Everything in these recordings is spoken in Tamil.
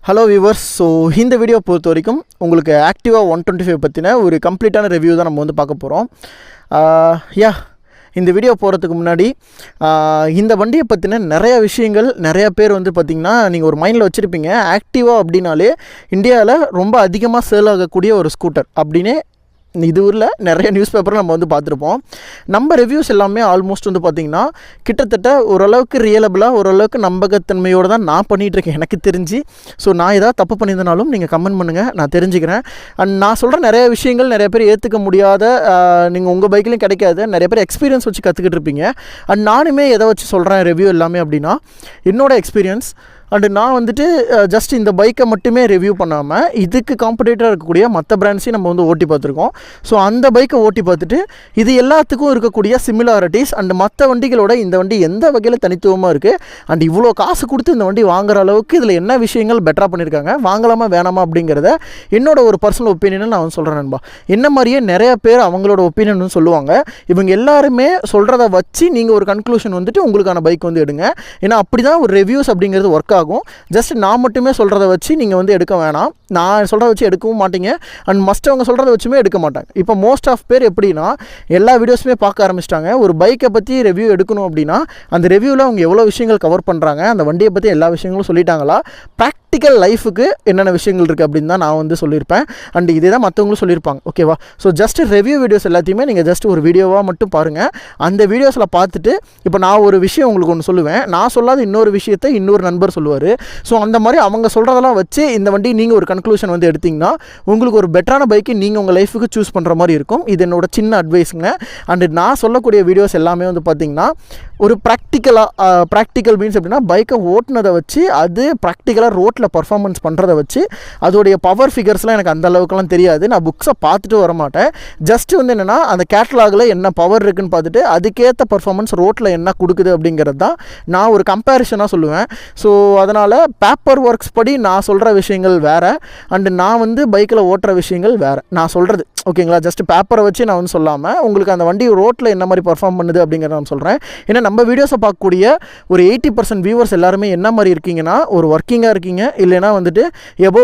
Hello viewers. ஸோ இந்த வீடியோ பொறுத்த வரைக்கும் உங்களுக்கு ஆக்டிவா 125 பற்றின ஒரு கம்ப்ளீட்டான ரிவ்யூ தான் நம்ம வந்து பார்க்க போகிறோம். இந்த வீடியோ போகிறதுக்கு முன்னாடி இந்த வண்டியை பற்றின நிறைய விஷயங்கள் நிறைய பேர் வந்து பார்த்திங்கன்னா நீங்கள் ஒரு மைண்டில் வச்சுருப்பீங்க. ஆக்டிவா அப்படின்னாலே இந்தியாவில் ரொம்ப அதிகமாக சேல் ஆகக்கூடிய ஒரு ஸ்கூட்டர் அப்படின்னே இது ஊரில் நிறைய நியூஸ் பேப்பரும் நம்ம வந்து பார்த்துருப்போம். நம்ம ரிவ்யூஸ் எல்லாமே ஆல்மோஸ்ட் வந்து பார்த்திங்கன்னா கிட்டத்தட்ட ஓரளவுக்கு ரியலபிளாக ஓரளவுக்கு நம்பகத்தன்மையோடு தான் நான் பண்ணிகிட்ருக்கேன் எனக்கு தெரிஞ்சு. ஸோ நான் ஏதாவது தப்பு பண்ணியிருந்தனாலும் நீங்கள் கமெண்ட் பண்ணுங்கள், நான் தெரிஞ்சுக்கிறேன். அண்ட் நான் சொல்கிற நிறைய விஷயங்கள் நிறைய பேர் ஏற்றுக்க முடியாத, நீங்கள் உங்கள் பைக்லேயும் கிடைக்காது, நிறைய பேர் எக்ஸ்பீரியன்ஸ் வச்சு கற்றுக்கிட்டு இருப்பீங்க. அண்ட் நானுமே எதை வச்சு சொல்கிறேன் ரிவ்யூ எல்லாமே அப்படின்னா என்னோடய எக்ஸ்பீரியன்ஸ். அண்டு நான் வந்துட்டு ஜஸ்ட் இந்த பைக்கை மட்டுமே ரிவ்யூ பண்ணாமல் இதுக்கு காம்படேட்டராக இருக்கக்கூடிய மற்ற பிராண்ட்ஸையும் நம்ம வந்து ஓட்டி பார்த்துருக்கோம். ஸோ அந்த பைக்கை ஓட்டி பார்த்துட்டு இது எல்லாத்துக்கும் இருக்கக்கூடிய சிமிலாரிட்டிஸ் அண்டு மற்ற வண்டிகளோட இந்த வண்டி எந்த வகையில் தனித்துவமாக இருக்குது அண்ட் இவ்வளோ காசு கொடுத்து இந்த வண்டி வாங்குற அளவுக்கு இதில் என்ன விஷயங்கள் பெட்டராக பண்ணியிருக்காங்க, வாங்கலாமா வேணாமா அப்படிங்கிறத என்னோட ஒரு பர்சனல் ஒப்பீனியன் நான் வந்து சொல்கிறேன் நண்பா. என்ன மாதிரியே நிறைய பேர் அவங்களோட ஒப்பீனியன் சொல்லுவாங்க. இவங்க எல்லாருமே சொல்கிறத வச்சு நீங்கள் ஒரு கன்க்ளூஷன் வந்துட்டு உங்களுக்கான பைக் வந்து எடுங்க. ஏன்னா அப்படி தான் ஒரு ரிவ்யூஸ் அப்படிங்கிறது ஒர்க் ஆகும். ஜஸ்ட் நான் மட்டுமே சொல்கிறத வச்சு நீங்கள் வந்து எடுக்க வேணாம். நான் சொல்கிறத வச்சு எடுக்கவும் மாட்டீங்க அண்ட் மற்றவங்க சொல்கிறத வச்சுமே எடுக்க மாட்டாங்க. இப்போ மோஸ்ட் ஆஃப் பேர் எப்படின்னா எல்லா வீடியோஸுமே பார்க்க ஆரம்பிச்சிட்டாங்க. ஒரு பைக்கை பற்றி ரிவ்யூ எடுக்கணும் அப்படின்னா அந்த ரிவ்யூவில் அவங்க எவ்வளோ விஷயங்கள் கவர் பண்ணுறாங்க, அந்த வண்டியை பற்றி எல்லா விஷயங்களும் சொல்லிட்டாங்களா, ப்ராக்டிக்கல் லைஃபுக்கு என்னென்ன விஷயங்கள் இருக்குது அப்படின்னு தான் நான் வந்து சொல்லியிருப்பேன். அண்ட் இதே தான் மற்றவங்களும் சொல்லியிருப்பாங்க. ஓகேவா? ஸோ ஜஸ்ட் ரிவ்யூ வீடியோஸ் எல்லாத்தையுமே நீங்கள் ஜஸ்ட் ஒரு வீடியோவாக மட்டும் பாருங்கள். அந்த வீடியோஸில் பார்த்துட்டு இப்போ நான் ஒரு விஷயம் உங்களுக்கு ஒன்று சொல்லுவேன், நான் சொல்லாத இன்னொரு விஷயத்தை இன்னொரு நண்பர் சொல்லுவார். ஸோ அந்த மாதிரி அவங்க சொல்கிறதெல்லாம் வச்சு இந்த வண்டி நீங்கள் ஒரு கன்க்ளூஷன் வந்து எடுத்திங்கன்னா உங்களுக்கு ஒரு பெட்டரான பைக்கு நீங்கள் உங்கள் லைஃபுக்கு சூஸ் பண்ணுற மாதிரி இருக்கும். இது என்னோட சின்ன அட்வைஸுங்க. அண்டு நான் சொல்லக்கூடிய வீடியோஸ் எல்லாமே வந்து பார்த்திங்கன்னா ஒரு ப்ராக்டிக்கல் மீன்ஸ் அப்படின்னா பைக்கை ஓட்டுனதை வச்சு அது ப்ராக்டிக்கலாக ரோட்டில் பர்ஃபார்மன்ஸ் பண்ணுறதை வச்சு அதோடைய பவர் ஃபிகர்ஸ்லாம் எனக்கு அந்த அளவுக்குலாம் தெரியாது. நான் புக்ஸை பார்த்துட்டு வர மாட்டேன். ஜஸ்ட் வந்து என்னென்னா அந்த கேட்டலாகில் என்ன பவர் இருக்குதுன்னு பார்த்துட்டு அதுக்கேற்ற பர்ஃபார்மன்ஸ் ரோட்டில் என்ன கொடுக்குது அப்படிங்கிறது தான் நான் ஒரு கம்பேரிஷனாக சொல்லுவேன். ஸோ அதனால் பேப்பர் ஒர்க்ஸ் படி நான் சொல்கிற விஷயங்கள் வேறு அண்டு நான் வந்து பைக்கில் ஓட்டுற விஷயங்கள் வேறு. நான் சொல்கிறது ஓகேங்களா, ஜஸ்ட் பேப்பரை வச்சு நான் வந்து சொல்லாமல் உங்களுக்கு அந்த வண்டி ரோட்டில் என்ன மாதிரி பர்ஃபார்ம் பண்ணுது அப்படிங்கிறத நான் சொல்கிறேன். ஏன்னா நம்ம வீடியோஸை பார்க்கக்கூடிய ஒரு 80% வியூவர்ஸ் எல்லாருமே என்ன மாதிரி இருக்கீங்கன்னா ஒரு ஒர்க்கிங்காக இருக்கீங்க, இல்லைனா வந்துட்டு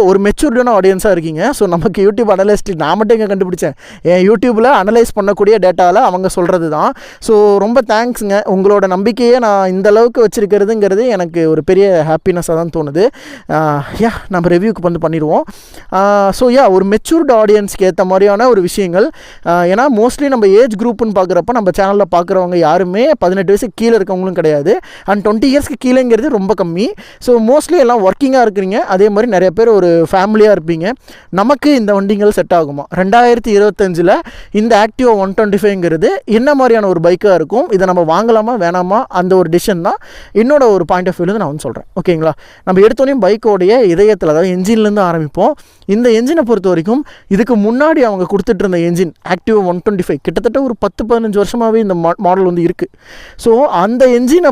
ஒரு மெச்சூர்டான ஆடியன்ஸாக இருக்கீங்க. ஸோ நமக்கு யூடியூப் அனலைஸ்ட் நான் மட்டும் எங்கே கண்டுபிடிச்சேன், என் யூடியூப்பில் அனலைஸ் பண்ணக்கூடிய டேட்டாவில் அவங்க சொல்கிறது தான். ஸோ ரொம்ப தேங்க்ஸுங்க. உங்களோட நம்பிக்கையை நான் இந்த அளவுக்கு வச்சுருக்கிறதுங்கிறது எனக்கு ஒரு பெரிய ஹாப்பினஸாக தான் தோணுது. நம்ம ரிவ்யூக்கு வந்து பண்ணிடுவோம். ஸோ ஒரு மெச்சூர்டு ஆடியன்ஸ்க்கு ஏற்ற மாதிரியான ஒரு விஷயங்கள். ஏன்னா மோஸ்ட்லி நம்ம ஏஜ் குரூப்புன்னு பார்க்குறப்ப நம்ம சேனலில் பார்க்குறவங்க யாருமே 18 வயசுக்கு கீழே இருக்கவங்களும் கிடையாது அண்ட் 20 இயர்ஸ்க்கு கீழேங்கிறது ரொம்ப கம்மி. ஸோ மோஸ்ட்லி எல்லாம் ஒர்க்கிங்காக இருக்கிறீங்க. அதே மாதிரி நிறைய பேர் ஒரு ஃபேமிலியாக இருப்பீங்க. நமக்கு இந்த வண்டிகள் செட் ஆகுமா? 2025 இந்த ஆக்டிவா 125ங்கிறது என்ன மாதிரியான ஒரு பைக்காக இருக்கும், இதை நம்ம வாங்கலாமா வேணாமா அந்த ஒரு டிசிஷன் தான் என்னோட ஒரு பாயிண்ட் ஆஃப் வியூவில் நான் வந்து சொல்கிறேன். ஓகேங்களா? நம்ம எடுத்தோடனே பைக்கோடைய இதயத்தில் அதாவது என்ஜின்லேருந்து ஆரம்பிப்போம். இந்த என்ஜினை பொறுத்த வரைக்கும் இதுக்கு முன்னாடி அவங்க கொடுத்துட்டு இருந்த என்ஜின் ஆக்டிவா 125 கிட்டத்தட்ட ஒரு 10-15 வருஷமாகவே இந்த மாடல் வந்து இருக்குது. ஸோ அந்த என்ஜினை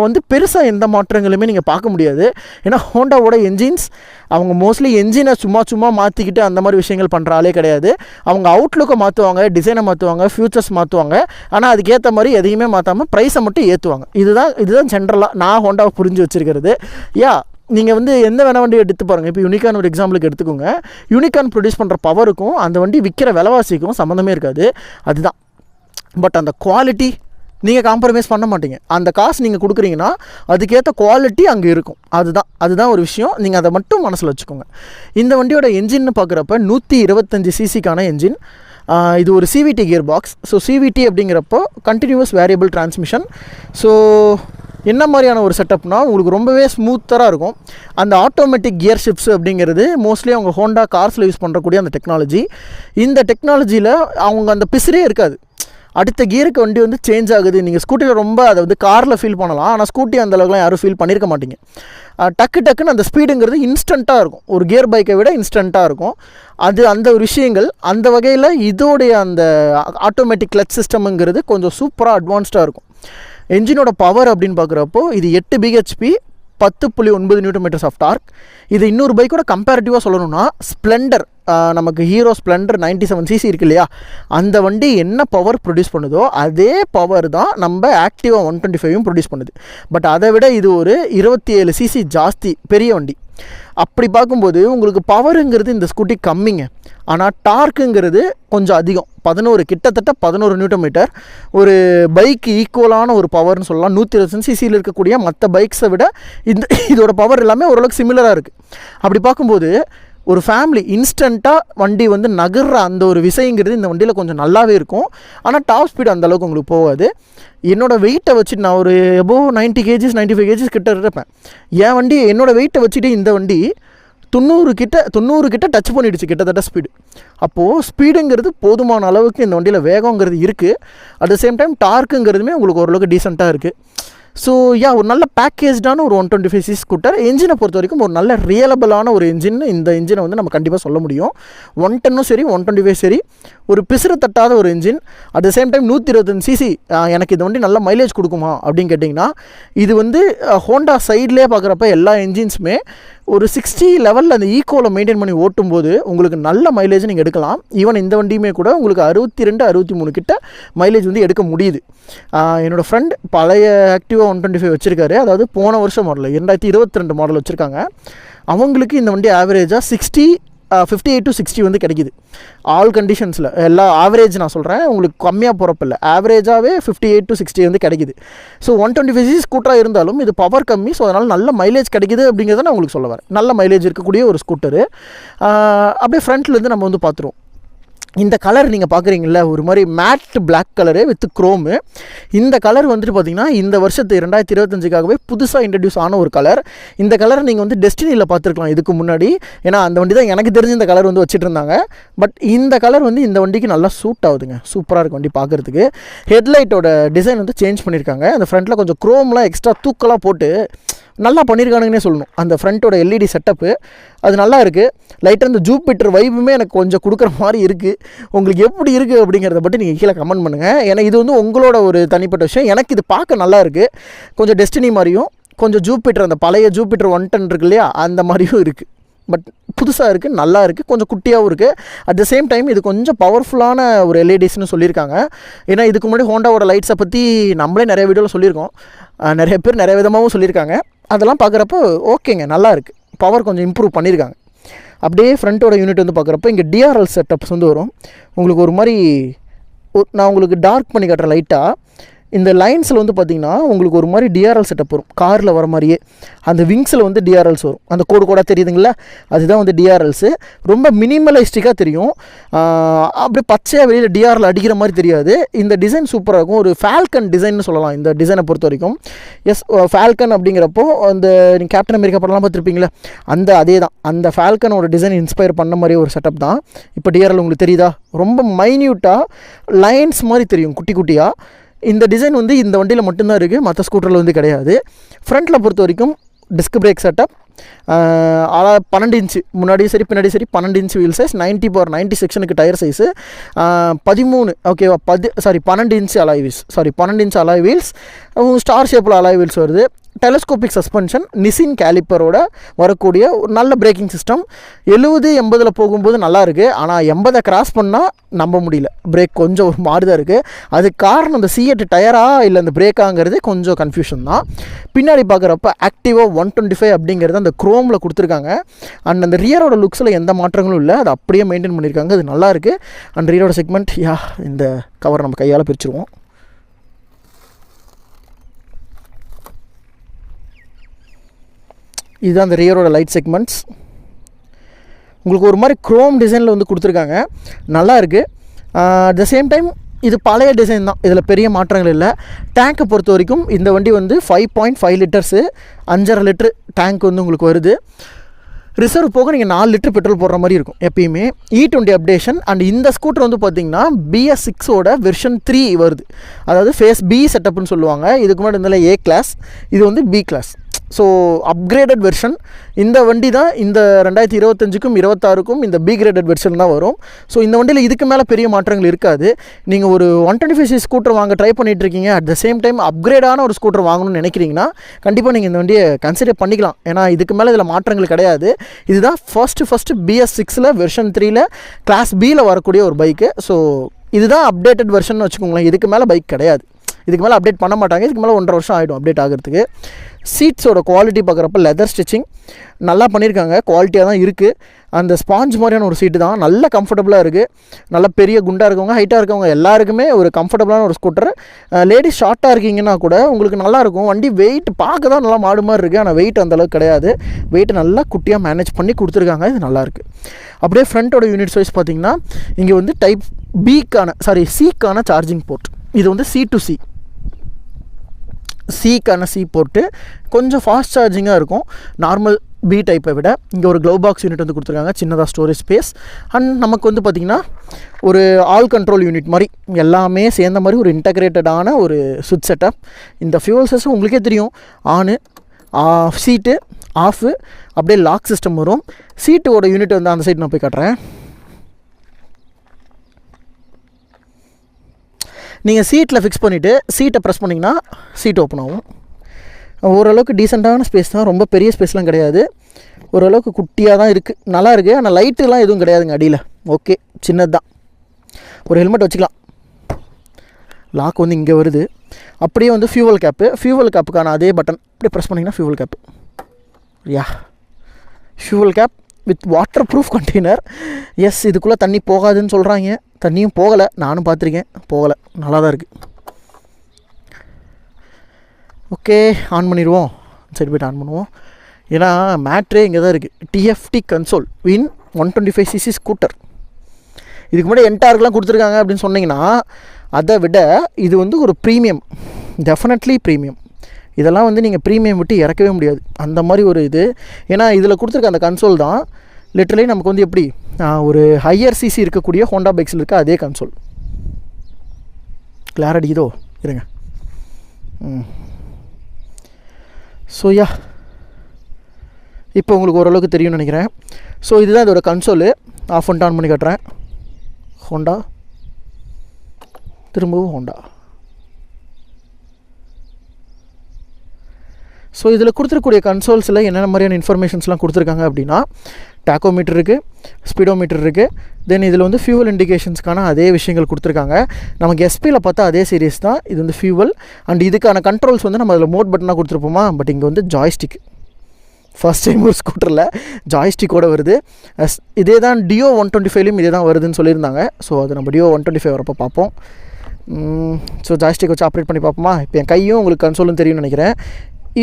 வந்து பெருசாக எந்த மாற்றங்களுமே நீங்கள் பார்க்க முடியாது. ஏன்னா ஹோண்டாவோட என்ஜின்ஸ் அவங்க மோஸ்ட்லி என்ஜினை சும்மா மாற்றிக்கிட்டு அந்த மாதிரி விஷயங்கள் பண்ணுறாலே கிடையாது. அவங்க அவுட்லுக்கை மாற்றுவாங்க, டிசைனை மாற்றுவாங்க, ஃபியூச்சர்ஸ் மாற்றுவாங்க. ஆனால் அதுக்கேற்ற மாதிரி எதையுமே மாற்றாமல் ப்ரைஸை மட்டும் ஏற்றுவாங்க. இதுதான் ஜென்ரலாக நான் ஹோண்டாவை புரிஞ்சு வச்சுருக்கிறது. நீங்கள் வந்து எந்த வேணா வண்டி எடுத்து பாருங்கள். இப்போ யூனிகான் ஒரு எக்ஸாம்பிளுக்கு எடுத்துக்கோங்க. யூனிகான் ப்ரொடியூஸ் பண்ணுற பவருக்கும் அந்த வண்டி விற்கிற விலைவாசிக்கும் சம்மந்தமே இருக்காது. அதுதான். பட் அந்த குவாலிட்டி நீங்கள் காம்ப்ரமைஸ் பண்ண மாட்டீங்க. அந்த காசு நீங்கள் கொடுக்குறீங்கன்னா அதுக்கேற்ற குவாலிட்டி அங்கே இருக்கும். அதுதான் ஒரு விஷயம். நீங்கள் அதை மட்டும் மனசில் வச்சுக்கோங்க. இந்த வண்டியோட என்ஜின்னு பார்க்குறப்ப 125 சிசிக்கான என்ஜின். இது ஒரு CVT gear box. So CVT அப்படிங்கிறப்போ கண்டினியூவஸ் வேரியபிள் டிரான்ஸ்மிஷன். ஸோ என்ன மாதிரியான ஒரு செட்டப்னா உங்களுக்கு ரொம்பவே ஸ்மூத்தராக இருக்கும். அந்த ஆட்டோமேட்டிக் கியர் ஷிஃப்ட்ஸ் அப்படிங்கிறது மோஸ்ட்லி அவங்க ஹோண்டா கார்ஸில் யூஸ் பண்ணுறக்கூடிய அந்த டெக்னாலஜி. இந்த டெக்னாலஜியில் அவங்க அந்த பிசிறே இருக்காது. அடுத்த கியருக்கு வண்டி வந்து சேஞ்ச் ஆகுது. நீங்கள் ஸ்கூட்டியில் ரொம்ப அதை வந்து காரில் ஃபீல் பண்ணலாம், ஆனால் ஸ்கூட்டி அந்தளவுக்குலாம் யாரும் ஃபீல் பண்ணியிருக்க மாட்டீங்க. டக்குன்னு அந்த ஸ்பீடுங்கிறது இன்ஸ்டண்ட்டாக இருக்கும். ஒரு கியர் பைக்கை விட இன்ஸ்டண்ட்டாக இருக்கும். அந்த ஒரு விஷயங்கள் அந்த வகையில் இதோடைய அந்த ஆட்டோமேட்டிக் கிளச் சிஸ்டமுங்கிறது கொஞ்சம் சூப்பராக அட்வான்ஸ்டாக இருக்கும். என்ஜினோட பவர் அப்படின்னு பார்க்குறப்போ இது 8 BHP 10.9 newton metres of torque. இது இன்னொரு பைக்கோட கம்பேரிட்டிவாக சொல்லணும்னா ஸ்ப்ளெண்டர் நமக்கு ஹீரோ ஸ்ப்ளெண்டர் 97cc இருக்கு இல்லையா, அந்த வண்டி என்ன பவர் ப்ரொடியூஸ் பண்ணுதோ அதே பவர் தான் நம்ம ஆக்டிவா 125யும் ப்ரொடியூஸ் பண்ணுது. பட் அதை விட இது ஒரு 27cc ஜாஸ்தி பெரிய வண்டி. அப்படி பார்க்கும்போது உங்களுக்கு பவருங்கிறது இந்த ஸ்கூட்டி கம்மிங்க, ஆனால் டார்க்குங்கிறது கொஞ்சம் அதிகம். கிட்டத்தட்ட 11 நியூட்டன். ஒரு பைக்கு ஈக்குவலான ஒரு பவர்னு சொல்லலாம். 125cc இருக்கக்கூடிய மற்ற பைக்ஸை விட இதோட பவர் எல்லாமே ஓரளவுக்கு சிமிலராக இருக்குது. அப்படி பார்க்கும்போது ஒரு ஃபேமிலி இன்ஸ்டண்ட்டாக வண்டி வந்து நகர்ற அந்த ஒரு விஷயங்கிறது இந்த வண்டியில் கொஞ்சம் நல்லாவே இருக்கும். ஆனால் டாப் ஸ்பீடு அந்தளவுக்கு உங்களுக்கு போகாது. என்னோடய வெயிட்டை வச்சுட்டு நான் ஒரு எபோவ் 90 kg 95 kg கிட்ட இருப்பேன். என் வண்டி என்னோடய வெயிட்டை வச்சுட்டு இந்த வண்டி 90 கிட்ட டச் பண்ணிடுச்சு கிட்டத்தட்ட ஸ்பீடு. அப்போது ஸ்பீடுங்கிறது போதுமான அளவுக்கு இந்த வண்டியில் வேகங்கிறது இருக்குது. அட் த சேம் டைம் டார்க்குங்கிறதுமே உங்களுக்கு ஓரளவுக்கு டீசெண்டாக இருக்குது. ஸோ ஒரு நல்ல பேக்கேஜ்டான ஒரு 125cc ஸ்கூட்டர். என்ஜினை பொறுத்த வரைக்கும் ஒரு நல்ல ரியலபிளான ஒரு என்ஜின். இந்த என்ஜினை வந்து நம்ம கண்டிப்பாக சொல்ல முடியும். 110 சரி 125 சரி ஒரு பிசுறு தட்டாத ஒரு engine. At the same time 125cc எனக்கு இந்த வண்டி நல்ல மைலேஜ் கொடுக்குமா அப்படின்னு கேட்டிங்கன்னா, இது வந்து ஹோண்டா சைட்லேயே பார்க்குறப்ப எல்லா என்ஜின்ஸுமே ஒரு 60 லெவலில் அந்த ஈக்கோவில் மெயின்டைன் பண்ணி ஓட்டும்போது உங்களுக்கு நல்ல மைலேஜ் நீங்கள் எடுக்கலாம். ஈவன் இந்த வண்டியுமே கூட உங்களுக்கு 62 63 கிட்ட மைலேஜ் வந்து எடுக்க முடியுது. என்னோடய ஃப்ரெண்ட் பழைய ஆக்டிவா 125 வச்சுருக்காரு. அதாவது போன வருஷம் மாடல் 2022 மாடல் வச்சுருக்காங்க. அவங்களுக்கு இந்த வண்டி ஆவரேஜாக 58 to 60 வந்து கிடைக்கிது. ஆல் கண்டிஷன்ஸில் எல்லா ஆவரேஜ் நான் சொல்கிறேன், உங்களுக்கு கம்மியாக போகிறப்ப இல்லை, ஆவரேஜாகவே 58 to 60 வந்து கிடைக்கிது. ஸோ 125cc ஸ்கூட்டராக இருந்தாலும் இது பவர் கம்மி. ஸோ அதனால் நல்ல மைலேஜ் கிடைக்கிது அப்படிங்கிறத நான் உங்களுக்கு சொல்ல வரேன். நல்ல மைலேஜ் இருக்கக்கூடிய ஒரு ஸ்கூட்டரு. அப்படியே ஃப்ரண்ட்லேருந்து நம்ம வந்து பார்த்துருவோம். இந்த கலர் நீங்கள் பார்க்குறீங்களா, ஒரு மாதிரி matte black colour with chrome. இந்த கலர் வந்துட்டு பார்த்திங்கன்னா இந்த வருஷத்து 2025க்காகவே புதுசாக இன்ட்ரடியூஸ் ஆன ஒரு கலர். இந்த கலரை நீங்கள் வந்து டெஸ்டினியில் பார்த்துருக்கலாம் இதுக்கு முன்னாடி. ஏன்னா அந்த வண்டி தான் எனக்கு தெரிஞ்சு இந்த கலர் வந்து வச்சுட்டு இருந்தாங்க. பட் இந்த கலர் வந்து இந்த வண்டிக்கு நல்லா சூட் ஆகுதுங்க. சூப்பராக இருக்குது வண்டி பார்க்குறதுக்கு. ஹெட்லைட்டோட டிசைன் வந்து சேஞ்ச் பண்ணியிருக்காங்க. அந்த ஃப்ரண்ட்டில் கொஞ்சம் குரோம்லாம் எக்ஸ்ட்ரா தூக்கலாக போட்டு நல்லா பண்ணியிருக்கானுங்கன்னே சொல்லணும். அந்த ஃப்ரண்ட்டோட எல்இடி செட்டப்பு அது நல்லா இருக்குது. லைட்டாக அந்த ஜூபிட்டர் வைப்புமே எனக்கு கொஞ்சம் கொடுக்குற மாதிரி இருக்குது. உங்களுக்கு எப்படி இருக்குது அப்படிங்கிறத பற்றி நீங்கள் கீழே கமெண்ட் பண்ணுங்கள். ஏன்னா இது வந்து உங்களோட ஒரு தனிப்பட்ட விஷயம். எனக்கு இது பார்க்க நல்லா இருக்குது. கொஞ்சம் டெஸ்டினி மாதிரியும் கொஞ்சம் ஜூபிட்டர் அந்த பழைய ஜூபிட்டர் 110 இருக்கு இல்லையா, அந்த மாதிரியும் இருக்குது. பட் புதுசாக இருக்குது, நல்லா இருக்குது, கொஞ்சம் குட்டியாகவும் இருக்குது. அட் த சேம் டைம் இது கொஞ்சம் பவர்ஃபுல்லான ஒரு எல்இடிஸ்னு சொல்லியிருக்காங்க. ஏன்னா இதுக்கு முன்னாடி ஹோண்டாவோட லைட்ஸை பற்றி நம்மளே நிறைய வீடியோவில் சொல்லியிருக்கோம். நிறைய பேர் நிறைய விதமாகவும் சொல்லியிருக்காங்க. அதெல்லாம் பார்க்குறப்போ ஓகேங்க, நல்லா இருக்குது. பவர் கொஞ்சம் இம்ப்ரூவ் பண்ணியிருக்காங்க. அப்படியே ஃப்ரண்ட்டோட யூனிட் வந்து பார்க்குறப்ப இங்கே டிஆர்எல் செட்டப்ஸ் வந்து வரும். உங்களுக்கு ஒரு மாதிரி நான் உங்களுக்கு டார்க் பண்ணி காட்டுறேன் லைட்டாக. இந்த லைன்ஸில் வந்து பார்த்திங்கன்னா உங்களுக்கு ஒரு மாதிரி டிஆர்எல் செட்டப் வரும். காரில் வர மாதிரியே அந்த விங்ஸில் வந்து டிஆர்எல்ஸ் வரும். அந்த கோடு தெரியுதுங்களா, அதுதான் வந்து டிஆர்எல்ஸு. ரொம்ப மினிமலிஸ்டிக்காக தெரியும். அப்படியே பச்சையாக வெளியில் டிஆர்எல் அடிக்கிற மாதிரி தெரியாது. இந்த டிசைன் சூப்பராக இருக்கும். ஒரு ஃபால்கன் டிசைன்னு சொல்லலாம் இந்த டிசைனை பொறுத்த வரைக்கும். ஃபால்கன் அப்படிங்கிறப்போ அந்த நீங்கள் கேப்டன் அமெரிக்கா படம்லாம் பார்த்துருப்பீங்களா, அதே தான் அந்த ஃபால்கனோட டிசைன் இன்ஸ்பயர் பண்ண மாதிரி ஒரு செட்டப் தான். இப்போ டிஆர்எல் உங்களுக்கு தெரியுதா, ரொம்ப மைன்யூட்டாக லைன்ஸ் மாதிரி தெரியும், குட்டி குட்டியாக. இந்த டிசைன் வந்து இந்த வண்டியில் மட்டும்தான் இருக்குது, மற்ற ஸ்கூட்டரில் வந்து கிடையாது. ஃப்ரண்ட்டில் பொறுத்த வரைக்கும் டிஸ்க் பிரேக் செட்டப், 12 இன்ச்சு முன்னாடியும் சரி பின்னாடி சரி 12 இன்ச்சு வீல் சைஸ், 90/90 செக்ஷனுக்கு டயர் சைஸு, 13 ஓகேவா 12 inch alloy wheels, 12 inch alloy wheels, star ஷேப்பில் அலாய் வீல்ஸ் வருது. டெலஸ்கோபிக் சஸ்பென்ஷன், நிசின் கேலிப்பரோட வரக்கூடிய ஒரு நல்ல பிரேக்கிங் சிஸ்டம். 70-80 போகும்போது நல்லா இருக்குது. ஆனால் 80 கிராஸ் பண்ணால் நம்ப முடியல, பிரேக் கொஞ்சம் ஒரு மாதிரி தான் இருக்குது. அதுக்கு காரணம் இந்த C8 டயரா இல்லை அந்த பிரேக்காங்கிறது கொஞ்சம் கன்ஃபியூஷன் தான். பின்னாடி பார்க்குறப்ப ஆக்டிவா 125 அப்படிங்கிறது அந்த குரோமில் கொடுத்துருக்காங்க. அண்ட் அந்த ரியரோட லுக்ஸில் எந்த மாற்றங்களும் இல்லை, அது அப்படியே மெயின்டைன் பண்ணியிருக்காங்க. அது நல்லா இருக்குது. அண்ட் ரியரோட செக்மெண்ட் இந்த கவர் நம்ம கையால் பிரிச்சுருவோம். இதுதான் அந்த ரியரோட லைட் செக்மெண்ட்ஸ். உங்களுக்கு ஒரு மாதிரி குரோம் டிசைனில் வந்து கொடுத்துருக்காங்க, நல்லா இருக்குது. அட் த சேம் டைம் இது பழைய டிசைன் தான், இதில் பெரிய மாற்றங்கள் இல்லை. டேங்கை பொறுத்த வரைக்கும் இந்த வண்டி வந்து 5.5 லிட்டர்ஸு, 5.5 லிட்டரு டேங்க் வந்து உங்களுக்கு வருது. ரிசர்வ் போக நீங்கள் 4 லிட்டர் பெட்ரோல் போடுற மாதிரி இருக்கும் எப்பயுமே. E20 updation. அண்ட் இந்த ஸ்கூட்டர் வந்து பார்த்திங்கன்னா BS6ஓட வெர்ஷன் 3 வருது. அதாவது ஃபேஸ் B செட்டப்னு சொல்லுவாங்க. இதுக்கு முன்னாடி இருந்தால A கிளாஸ், இது வந்து B class. So upgraded version இந்த வண்டி தான். இந்த 2025க்கும் 26க்கும் இந்த பி கிரேடட் வெர்ஷன் தான் வரும். ஸோ இந்த வண்டியில் இதுக்கு மேலே பெரிய மாற்றங்கள் இருக்காது. நீங்கள் ஒரு 125cc ஸ்கூட்டர் வாங்க ட்ரை பண்ணிகிட்ருக்கீங்க, அட் த சேம் டைம் அப்கிரேடான ஒரு ஸ்கூட்டர் வாங்கணும்னு நினைக்கிறீங்கன்னா கண்டிப்பாக நீங்கள் இந்த வண்டியை கன்சிடர் பண்ணிக்கலாம். ஏன்னா இதுக்கு மேலே இதில் மாற்றங்கள் கிடையாது. இதுதான் ஃபஸ்ட்டு BS6ல் வெர்ஷன் 3ல் கிளாஸ் பியில் வரக்கூடிய ஒரு பைக்கு. ஸோ இதுதான் அப்டேட்டட் வெர்ஷன் வச்சுக்கோங்களேன். இதுக்கு மேலே பைக் கிடையாது. இதுக்கு மேலே அப்டேட் பண்ண மாட்டாங்க. இதுக்கு மேலே 1.5 வருஷம் ஆகிடும் அப்டேட் ஆகிறதுக்கு. சீட்ஸோட குவாலிட்டி பார்க்குறப்ப லெதர் ஸ்டிச்சிங் நல்லா பண்ணியிருக்காங்க, குவாலிட்டியாக தான் இருக்குது. அந்த ஸ்பாஞ்ச் மாதிரியான ஒரு சீட்டு தான், நல்ல கம்ஃபர்டபுளாக இருக்குது. நல்ல பெரிய குண்டாக இருக்கவங்க, ஹைட்டாக இருக்கவங்க எல்லாருக்குமே ஒரு கம்ஃபர்டபுளான ஒரு ஸ்கூட்டர். லேடிஸ் ஷார்ட்டாக இருக்கீங்கன்னா கூட உங்களுக்கு நல்லாயிருக்கும். வண்டி வெயிட் பார்க்க தான் நல்லா மாடு மாதிரி இருக்குது, ஆனால் வெயிட் அந்தளவுக்கு கிடையாது. வெயிட் நல்லா குட்டியாக மேனேஜ் பண்ணி கொடுத்துருக்காங்க, இது நல்லாயிருக்கு. அப்படியே ஃப்ரண்ட்டோட யூனிட் வைஸ் பார்த்திங்கன்னா இங்கே வந்து டைப் சிக்கான சார்ஜிங் போர்ட். இது வந்து சிக்கான சி போர்ட்டு கொஞ்சம் ஃபாஸ்ட் சார்ஜிங்காக இருக்கும் நார்மல் பி டைப்பை விட. இங்கே ஒரு க்ளவ் பாக்ஸ் யூனிட் வந்து கொடுத்துருக்காங்க, சின்னதாக ஸ்டோரேஜ் ஸ்பேஸ். அண்ட் நமக்கு வந்து பார்த்திங்கன்னா ஒரு ஆல் கண்ட்ரோல் யூனிட் மாதிரி எல்லாமே சேர்ந்த மாதிரி ஒரு இன்டகிரேட்டடான ஒரு சுவிட்ச் செட்டப். இந்த ஃபியூவல் சிஸ்டம் உங்களுக்கே தெரியும், ஆனு சீட்டு ஆஃபு, அப்படியே லாக் சிஸ்டம் வரும். சீட்டோட யூனிட் வந்து அந்த சைட் நான் போய் காட்டுறேன். நீங்கள் சீட்டில் ஃபிக்ஸ் பண்ணிவிட்டு சீட்டை ப்ரெஸ் பண்ணிங்கன்னா சீட் ஓப்பன் ஆகும். ஓரளவுக்கு டீசெண்டான ஸ்பேஸ் தான், ரொம்ப பெரிய ஸ்பேஸ்லாம் கிடையாது. ஓரளவுக்கு குட்டியாக தான் இருக்குது, நல்லா இருக்குது. ஆனால் லைட்டுலாம் எதுவும் கிடையாதுங்க அடியில். ஓகே, சின்னது தான். ஒரு ஹெல்மெட் வச்சுக்கலாம். லாக் வந்து இங்கே வருது. அப்படியே வந்து ஃபியூவல் கேப்புக்கான அதே பட்டன் அப்படியே ப்ரெஸ் பண்ணிங்கன்னா fuel cap. Fuel cap with waterproof container. Yes, இதுக்குள்ளே தண்ணி போகாதுன்னு சொல்கிறாங்க. தண்ணியும் போகலை, நானும் பார்த்துருக்கேன், போகலை, நல்லா தான் இருக்குது. ஓகே, ஆன் பண்ணிடுவோம். சரி, போய்ட்டு ஆன் பண்ணுவோம். ஏன்னா மேட்ரே இங்கே தான் இருக்குது. TFT console win 125cc scooter. இதுக்கு முன்னாடி என்டார்க்கெலாம் கொடுத்துருக்காங்க அப்படின்னு சொன்னிங்கன்னா அதை விட இது வந்து ஒரு ப்ரீமியம், டெஃபினெட்லி ப்ரீமியம். இதெல்லாம் வந்து நீங்கள் ப்ரீமியம் விட்டு இறக்கவே முடியாது, அந்த மாதிரி ஒரு இது. ஏன்னா இதில் கொடுத்துருக்க அந்த கன்சோல் தான் லிட்டரலி நமக்கு வந்து எப்படி ஒரு ஹையர் சிசி இருக்கக்கூடிய ஹோண்டா பைக்ஸில் இருக்க அதே கன்சோல். கிளார் அடிக்குதோ இருங்க. ஸோ இப்போ உங்களுக்கு ஓரளவுக்கு தெரியும்னு நினைக்கிறேன். ஸோ இதுதான் இதோட கன்சோலு. ஆஃப் அண்ட் ஆன் பண்ணி காட்டுறேன். ஹோண்டா, திரும்பவும் ஹோண்டா. ஸோ இதில் கொடுத்துருக்கூடிய கன்சோல்ஸில் என்னென்ன மாதிரியான இன்ஃபர்மேஷன்ஸ்லாம் கொடுத்துருக்காங்க அப்படின்னா டாக்கோமீட்டர் இருக்குது, ஸ்பீடோமீட்டர் இருக்குது. தென் இதில் வந்து ஃபியூவல் இண்டிகேஷன்ஸ்க்கான அதே விஷயங்கள் கொடுத்துருக்காங்க. நமக்கு எஸ்பியில் பார்த்தா அதே சீரிஸ் தான். இது வந்து ஃபியூவல் அண்ட் இதுக்கான கண்ட்ரோல்ஸ் வந்து நம்ம அதில் மோட் பட்டனாக கொடுத்துருப்போமா, பட் இங்கே வந்து ஜாய்ஸ்டிக். ஃபஸ்ட் டைம் ஒரு ஸ்கூட்டரில் ஜாய்ஸ்டிக்கோடு வருது. இதே தான் டியோ 125லையும் இதே தான் வருதுன்னு சொல்லியிருந்தாங்க. ஸோ அது நம்ம டியோ 125 வரப்போ பார்ப்போம். ஸோ ஜாய்ஸ்டிக் வச்சு ஆப்ரேட் பண்ணி பார்ப்போமா. இப்போ என் கையும் உங்களுக்கு கன்சோலும் தெரியும்னு நினைக்கிறேன்.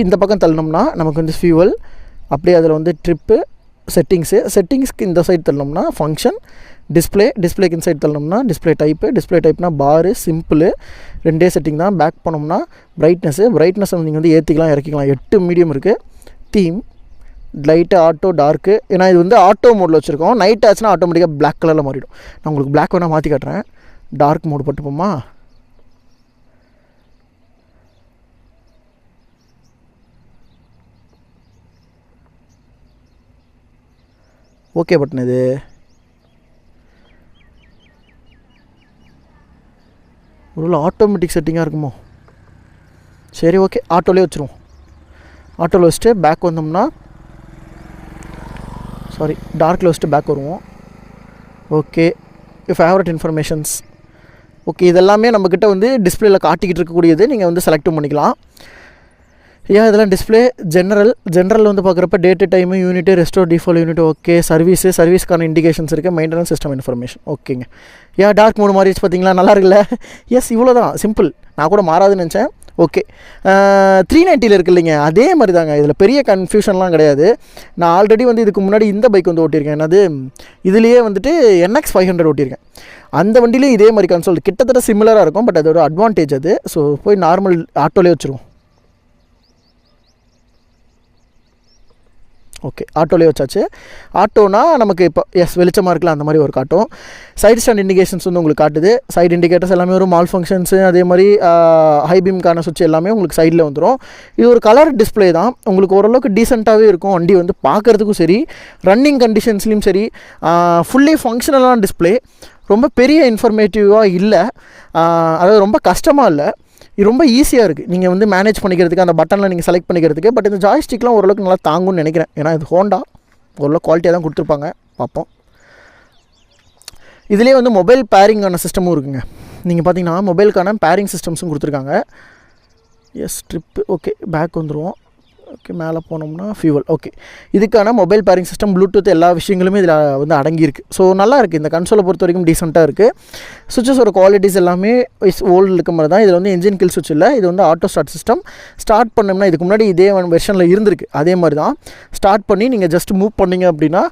இந்த பக்கம் தள்ளினோம்னா நமக்கு வந்து ஃபியூவல், அப்படியே அதில் வந்து ட்ரிப்பு, செட்டிங்ஸ்க்கு இந்த சைட் தள்ளணும்னா ஃபங்க்ஷன், டிஸ்பிளேக்கு இந்த சைட் தள்ளணும்னா டிஸ்பிளே டைப்னா பாரு, சிம்பிள், 2 செட்டிங் தான். பேக் பண்ணோம்னா பிரைட்னஸ் நீங்கள் வந்து ஏற்றிக்கலாம் இறக்கிக்கலாம். 8 மீடியம் இருக்குது. Theme, light, auto, dark. ஏன்னா இது வந்து ஆட்டோ மோடில் வச்சுருக்கோம். நைட் ஆச்சுன்னா ஆட்டோமேட்டிக்காக பிளாக் கலரில் மாறிடும். நான் உங்களுக்கு பிளாக் வேணால் மாற்றி காட்டுறேன். டார்க் மோடு போட்டுப்போமா. ஓகே பட்டன் இது. ஒரு ஆட்டோமேட்டிக் செட்டிங்காக இருக்குமோ. சரி, ஓகே, ஆட்டோலேயே வச்சுருவோம். ஆட்டோவில் வச்சுட்டு பேக் வந்தோம்னா டார்க்கில் வச்சுட்டு பேக் வருவோம். Okay, favourite informations. ஓகே, இதெல்லாமே நம்மக்கிட்ட வந்து டிஸ்பிளேயில் காட்டிக்கிட்டு இருக்கக்கூடியது. நீங்கள் வந்து செலக்டும் பண்ணிக்கலாம். இதெல்லாம் டிஸ்பிளே ஜென்ரல் வந்து பார்க்குறப்ப date, time, unit, restore, default unit. Okay, சர்வீஸ்க்கான இண்டிகேஷன்ஸ் இருக்குது. Maintenance system information. ஓகேங்க. டார்க் மோடு மாறிடுச்சு பார்த்தீங்களா, நல்லா இருக்குல்ல. எஸ், இவ்வளோ தான், சிம்பிள். நான் கூட மாறாதுன்னு நினச்சேன். ஓகே, 390 இருக்குது இல்லைங்க, அதே மாதிரி தாங்க. இதில் பெரிய கன்ஃபியூஷன்லாம் கிடையாது. நான் ஆல்ரெடி வந்து இதுக்கு முன்னாடி இந்த பைக் வந்து ஓட்டியிருக்கேன். என்னது, இதுலேயே வந்துட்டு NX 500 ஓட்டியிருக்கேன். அந்த வண்டியிலேயும் இதே மாதிரி கன்சோல் கிட்டத்தட்ட சிமிலராக இருக்கும். பட் அதோட அட்வான்டேஜ் அது. ஸோ போய் நார்மல் ஆட்டோலேயே வச்சுருவோம். ஓகே, ஆட்டோலேயே வச்சாச்சு. ஆட்டோனா நமக்கு இப்போ வெளிச்சமாக இருக்கலாம், அந்த மாதிரி ஒரு காட்டும். சைடு ஸ்டாண்ட் இண்டிகேஷன்ஸ் வந்து உங்களுக்கு காட்டுது. சைடு இண்டிகேட்டர்ஸ் எல்லாமே வரும், மால் ஃபங்க்ஷன்ஸு, அதே மாதிரி ஹை பீம்கான சுவிட்ச் எல்லாமே உங்களுக்கு சைடில் வந்துடும். இது ஒரு கலர் டிஸ்பிளே தான், உங்களுக்கு ஓரளவுக்கு டீசெண்டாகவே இருக்கும். வண்டி வந்து பார்க்குறதுக்கும் சரி, ரன்னிங் கண்டிஷன்ஸ்லேயும் சரி, ஃபுல்லி ஃபங்க்ஷனலான டிஸ்பிளே. ரொம்ப பெரிய இன்ஃபர்மேட்டிவாக இல்லை, அதாவது ரொம்ப கஷ்டமாக இல்லை, இது ரொம்ப ஈஸியாக இருக்குது நீங்கள் வந்து மேனேஜ் பண்ணிக்கிறதுக்கு, அந்த பட்டனில் நீங்கள் செலக்ட் பண்ணிக்கிறதுக்கு. பட் இந்த ஜாய்ஸ்டிக்லாம் ஓரளவுக்கு நல்லா தாங்கும்னு நினைக்கிறேன், ஏன்னா இது ஹோண்டா, ஓரளவுக்கு குவாலிட்டியாக தான் கொடுத்துருப்பாங்க. பார்ப்போம். இதிலே வந்து மொபைல் பேரிங்கான சிஸ்டமும் இருக்குங்க. நீங்கள் பார்த்தீங்கன்னா மொபைலுக்கான பேரிங் சிஸ்டம்ஸும் கொடுத்துருக்காங்க. எஸ், ட்ரிப்பு ஓகே, பேக் வந்துடுவோம். ஓகே, மேலே போனோம்னா ஃபியூவல். ஓகே, இதுக்கான மொபைல் பேரிங் சிஸ்டம், ப்ளூடூத் எல்லா விஷயங்களுமே இதில் வந்து அடங்கியிருக்கு. ஸோ நல்லா இருக்குது, இந்த கன்சோலை பொறுத்த வரைக்கும் டீசெண்டாக இருக்குது. சுவிட்சஸோட குவாலிட்டிஸ் எல்லாமே ஓல்டு இருக்க மாதிரி தான். இதில் வந்து என்ஜின் கில் சுவிட்ச் இல்லை, இது வந்து ஆட்டோ ஸ்டார்ட் சிஸ்டம். ஸ்டார்ட் பண்ணோம்னா இதுக்கு முன்னாடி இதே வெர்ஷனில் இருந்திருக்கு, அதே மாதிரி தான். ஸ்டார்ட் பண்ணி நீங்கள் ஜஸ்ட் மூவ் பண்ணிங்க அப்படின்னா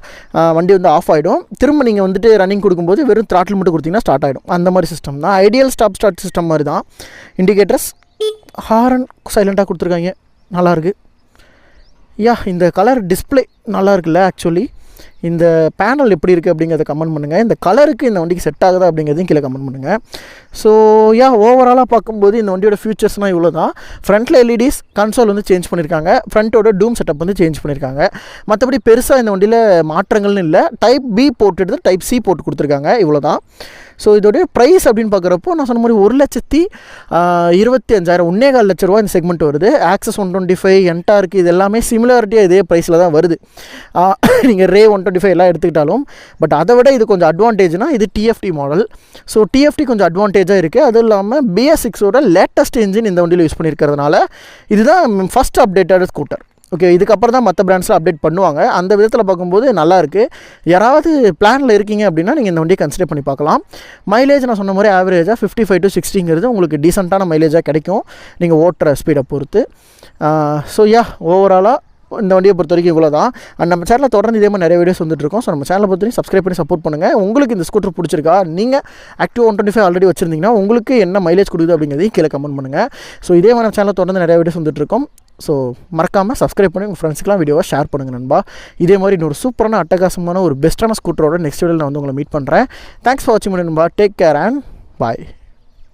வண்டி வந்து ஆஃப் ஆகிடும். திரும்ப நீங்கள் வந்துட்டு ரன்னிங் கொடுக்கும்போது வெறும் த்ராட்டில் மட்டும் கொடுத்தீங்கன்னா ஸ்டார்ட் ஆகிடும். அந்த மாதிரி சிஸ்டம் தான், ஐடியல் ஸ்டார்ட் சிஸ்டம் மாதிரி தான். இண்டிகேட்டர்ஸ், ஹாரன் சைலண்ட்டாக கொடுத்துருக்காங்க, நல்லாயிருக்கு. இந்த கலர் டிஸ்பிளே நல்லா இருக்குல்ல. ஆக்சுவலி இந்த பேனல் எப்படி இருக்குது அப்படிங்கிறத கமெண்ட் பண்ணுங்கள். இந்த கலருக்கு இந்த வண்டிக்கு செட் ஆகுதா அப்படிங்கிறதையும் கீழே கமெண்ட் பண்ணுங்கள். ஸோ ஓவராலாக பார்க்கும்போது இந்த வண்டியோட ஃபியூச்சர்ஸ்னால் இவ்வளோ தான். ஃப்ரண்ட்டில் எல்இடிஸ், கன்சோல் வந்து சேஞ்ச் பண்ணியிருக்காங்க, ஃப்ரண்ட்டோட டூம் செட்டப் வந்து சேஞ்ச் பண்ணியிருக்காங்க. மற்றபடி பெருசாக இந்த வண்டியில் மாற்றங்கள்னு இல்லை. டைப் பி போட்டு எடுத்து டைப் சி போட்டு கொடுத்துருக்காங்க, இவ்வளோ தான். ஸோ இதோடைய ப்ரைஸ் அப்படின்னு பார்க்குறப்போ நான் சொன்ன மாதிரி 1,25,000 1.25 லட்ச ரூபா இந்த செக்மெண்ட் வருது. ஆக்சஸ் 125, என்டார்க்கு, இது எல்லாமே சிமிலாரிட்டியாக இதே ப்ரைஸில் தான் வருது. நீங்கள் ரே 125 எல்லாம் எடுத்துக்கிட்டாலும். பட் அதை விட இது கொஞ்சம் அட்வான்டேஜ்னால் இது டிஎஃப்டி மாடல். ஸோ டிஎஃப்டி கொஞ்சம் அட்வான்டேஜாக இருக்குது. அதுவும் இல்லாமல் BS6ஓட லேட்டஸ்ட் இன்ஜின் இந்த வண்டியில் யூஸ் பண்ணியிருக்கிறதுனால இதுதான் ஃபஸ்ட் அப்டேட்டட் ஸ்கூட்டர். ஓகே, இதுக்கப்புறம் தான் மற்ற பிராண்ட்ஸில் அப்டேட் பண்ணுவாங்க. அந்த விதத்தில் பார்க்கும்போது நல்லாயிருக்கு. யாராவது பிளானில் இருக்கீங்க அப்படின்னா நீங்கள் இந்த வண்டியை கன்சிடர் பண்ணி பார்க்கலாம். மைலேஜ் நான் சொன்ன மாதிரி ஆவரேஜாக 55 to 60 உங்களுக்கு டீசெண்டான மைலேஜாக கிடைக்கும், நீங்கள் ஓட்டுற ஸ்பீடை பொறுத்து. ஸோ ஓவராலாக இந்த வண்டியை பொறுத்த வரைக்கும் இவ்வளோ தான். அண்ட் நம்ம சேனலில் தொடர்ந்து இதே மாதிரி நிறைய வீடியோஸ் வந்துட்டுருக்கோம். ஸோ நம்ம சேனலை பொறுத்த வரைக்கும் சப்ஸ்கிரைப் பண்ணி சப்போர்ட் பண்ணுங்கள். உங்களுக்கு இந்த ஸ்கூட்டர் பிடிச்சிருக்கா, நீங்கள் ஆக்டிவ் 125 ஆல்ரெடி வச்சுருந்தீங்கன்னா உங்களுக்கு என்ன மைலேஜ் கொடுக்குது அப்படிங்கிறதையும் கீழே கமெண்ட் பண்ணுங்கள். ஸோ இதே மாதிரி நம்ம சேனலில் தொடர்ந்து நிறைய வீடியோஸ் வந்துட்டுருக்கோம். ஸோ மறக்காமல் சப்ஸ்கிரைப் பண்ணி உங்கள் ஃப்ரெண்ட்ஸ்க்குலாம் வீடியோவை ஷேர் பண்ணுங்கள் நண்பா. இதே மாதிரி இன்னொரு சூப்பரான அட்டகாசமான ஒரு பெஸ்ட்டான ஸ்கூட்டரோட நெக்ஸ்ட் வீடியோவில் நான் வந்து உங்களை மீட் பண்ணுறேன். தேங்க்ஸ் ஃபார் வாட்சிங் நண்பா. Take care and bye.